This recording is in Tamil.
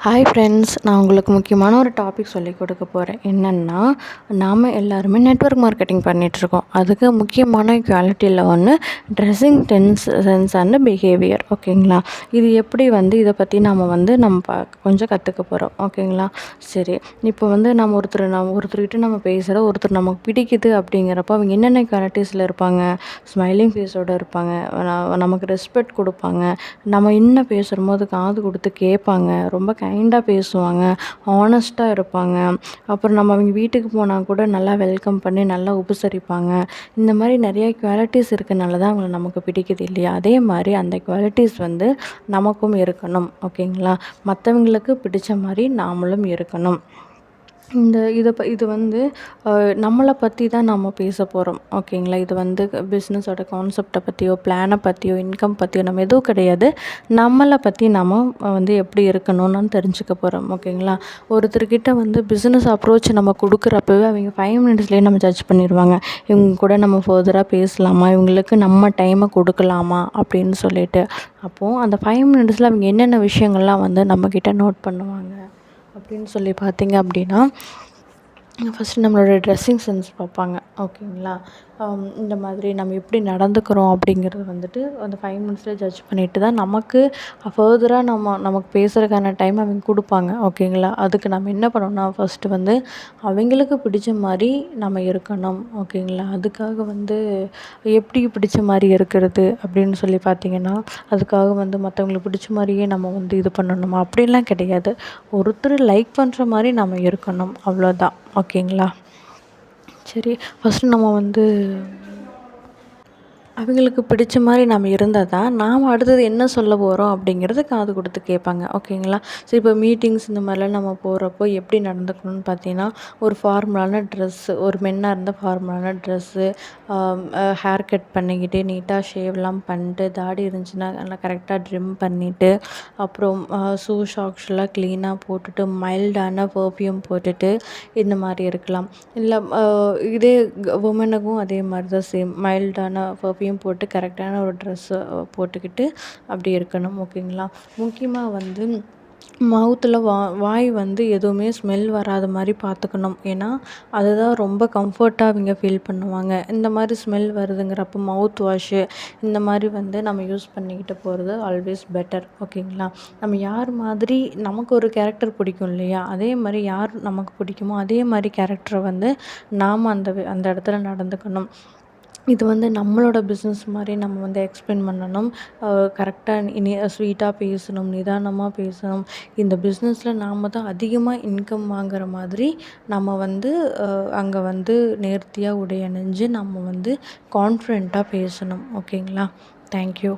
ஹாய் ஃப்ரெண்ட்ஸ், நான் உங்களுக்கு முக்கியமான ஒரு டாபிக் சொல்லிக் கொடுக்க போகிறேன். என்னென்னா, நாம் எல்லாருமே நெட்வொர்க் மார்க்கெட்டிங் பண்ணிகிட்ருக்கோம். அதுக்கு முக்கியமான குவாலிட்டியில் ஒன்று ட்ரெஸ்ஸிங் சென்ஸ் அண்ட் பிஹேவியர். ஓகேங்களா? இது எப்படி இதை பற்றி நம்ம கொஞ்சம் கற்றுக்க போகிறோம். ஓகேங்களா? சரி, இப்போ நம்ம ஒருத்தர்கிட்ட நம்ம பேசுகிற ஒருத்தர் நமக்கு பிடிக்குது அப்படிங்கிறப்ப அவங்க என்னென்ன குவாலிட்டிஸில் இருப்பாங்க? ஸ்மைலிங் ஃபேஸோடு இருப்பாங்க, நமக்கு ரெஸ்பெக்ட் கொடுப்பாங்க, நம்ம என்ன பேசுகிறோமோ காது கொடுத்து கேட்பாங்க, ரொம்ப கைண்டாக பேசுவாங்க, ஹானஸ்ட்டாக இருப்பாங்க. அப்புறம் நம்ம அவங்க வீட்டுக்கு போனால் கூட நல்லா வெல்கம் பண்ணி நல்லா உபசரிப்பாங்க. இந்த மாதிரி நிறைய குவாலிட்டிஸ் இருக்கனால தான் அவங்கள நமக்கு பிடிக்குது இல்லையா? அதே மாதிரி அந்த குவாலிட்டிஸ் நமக்கும் இருக்கணும். ஓகேங்களா? மற்றவங்களுக்கு பிடிச்ச மாதிரி நாமளும் இருக்கணும். இது நம்மளை பற்றி தான் நம்ம பேச போகிறோம். ஓகேங்களா? இது பிஸ்னஸோட கான்செப்டை பற்றியோ, பிளானை பற்றியோ, இன்கம் பற்றியோ நம்ம எதுவும் கிடையாது. நம்மளை பற்றி நம்ம எப்படி இருக்கணும்னு தெரிஞ்சுக்க போகிறோம். ஓகேங்களா? ஒருத்தர்கிட்ட பிஸ்னஸ் அப்ரோச் நம்ம கொடுக்குறப்பவே அவங்க 5 மினிட்ஸ்லேயே நம்ம ஜட்ஜ் பண்ணிடுவாங்க. இவங்க கூட நம்ம ஃபர்தராக பேசலாமா, இவங்களுக்கு நம்ம டைமை கொடுக்கலாமா அப்படின்னு சொல்லிட்டு. அப்போது அந்த 5 மினிட்ஸில் அவங்க என்னென்ன விஷயங்கள்லாம் நம்மக்கிட்ட நோட் பண்ணுவாங்க அப்படின்னு சொல்லி பார்த்தீங்க அப்படின்னா, ஃபஸ்ட்டு நம்மளோட ட்ரெஸ்ஸிங் சென்ஸ் பார்ப்பாங்க. ஓகேங்களா? இந்த மாதிரி நம்ம எப்படி நடந்துக்கிறோம் அப்படிங்கிறது அந்த 5 மினிட்ஸில் ஜட்ஜ் பண்ணிவிட்டு தான் நமக்கு ஃபர்தராக நமக்கு பேசுகிறதுக்கான டைம் அவங்க கொடுப்பாங்க. ஓகேங்களா? அதுக்கு நம்ம என்ன பண்ணணும்னா, ஃபஸ்ட்டு அவங்களுக்கு பிடிச்ச மாதிரி நம்ம இருக்கணும். ஓகேங்களா? அதுக்காக எப்படி பிடிச்ச மாதிரி இருக்கிறது அப்படின்னு சொல்லி பார்த்தீங்கன்னா, அதுக்காக மற்றவங்களுக்கு பிடிச்ச மாதிரியே நம்ம இது பண்ணணுமா அப்படின்லாம் கிடையாது. ஒருத்தர் லைக் பண்ணுற மாதிரி நம்ம இருக்கணும், அவ்வளோதான். ஓகேங்களா? சரி, ஃபஸ்ட்டு நம்ம அவங்களுக்கு பிடிச்ச மாதிரி நம்ம இருந்தால் தான் நாம் அடுத்தது என்ன சொல்ல போகிறோம் அப்படிங்கிறத காது கொடுத்து கேட்பாங்க. ஓகேங்களா? சரி, இப்போ மீட்டிங்ஸ் இந்த மாதிரிலாம் நம்ம போகிறப்போ எப்படி நடந்துக்கணும்னு பார்த்தீங்கன்னா, ஒரு ஃபார்மலான ட்ரெஸ்ஸு, ஒரு மென்னாக இருந்தால் ஃபார்மலான ட்ரெஸ்ஸு, ஹேர் கட் பண்ணிக்கிட்டு நீட்டாக ஷேவ்லாம் பண்ணிட்டு, தாடி இருந்துச்சுன்னா நல்லா கரெக்டாக ட்ரிம் பண்ணிவிட்டு, அப்புறம் ஷூ சாக்ஸ்லாம் க்ளீனாக போட்டுட்டு, மைல்டான பர்ஃப்யூம் போட்டுட்டு இந்த மாதிரி இருக்கலாம். இல்லை இதே உமனுக்கும் அதே மாதிரி தான் சேம் மைல்டான பர்ஃப்யூம் போட்டு கரெக்டான ஒரு ட்ரெஸ்ஸை போட்டுக்கிட்டு அப்படி இருக்கணும். ஓகேங்களா? முக்கியமாக மவுத்தில் வாய் எதுவுமே ஸ்மெல் வராத மாதிரி பார்த்துக்கணும். ஏன்னா அதுதான் ரொம்ப கம்ஃபர்ட்டாக அவங்க ஃபீல் பண்ணுவாங்க. இந்த மாதிரி ஸ்மெல் வருதுங்கிறப்போ மவுத் வாஷு இந்த மாதிரி நம்ம யூஸ் பண்ணிக்கிட்டு போகிறது ஆல்வேஸ் பெட்டர். ஓகேங்களா? நம்ம யார் மாதிரி நமக்கு ஒரு கேரக்டர் பிடிக்கும் இல்லையா? அதே மாதிரி யார் நமக்கு பிடிக்குமோ அதே மாதிரி கேரக்டரை நாம் அந்த இடத்துல நடந்துக்கணும். இது நம்மளோட பிஸ்னஸ் மாதிரி நம்ம எக்ஸ்பிளைன் பண்ணணும். கரெக்டாக ஸ்வீட்டாக பேசணும், நிதானமாக பேசணும். இந்த பிஸ்னஸில் நாம் தான் அதிகமாக இன்கம் வாங்குகிற மாதிரி நம்ம அங்கே நேர்த்தியாக உடை அணிஞ்சு நம்ம கான்ஃபிடெண்ட்டாக பேசணும். ஓகேங்களா? தேங்க்யூ.